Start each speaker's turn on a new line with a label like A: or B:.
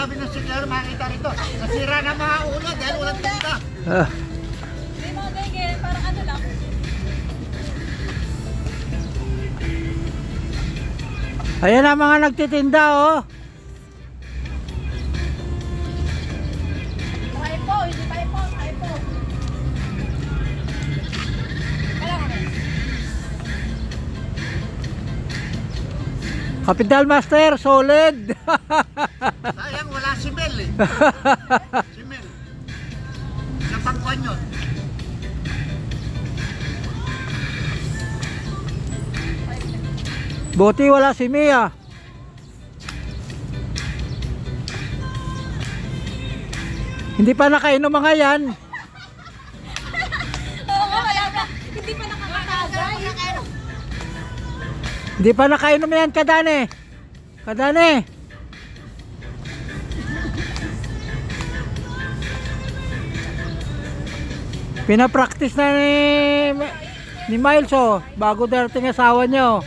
A: sabi ng siglar makita rito. Nasira na mga ulo dahil walang tinda.
B: May mga ganyan, parang ano lang.
C: Ayan ang mga nagtitinda oh.
B: Typo, hindi typo, typo. Kailan kami?
C: Capital Master, solid.
A: Sayang wala si Mel eh. Si Mel. Sa pangkuan yun.
C: Buti wala si Mia. Hindi pa nakainom mga yan.
B: Oo nga, wala pa. Hindi pa nakakatagay.
C: Hindi pa nakainom yan, Kadane. Kadane. Pinapractice na ni Miles oh, bago darating asawa niyo.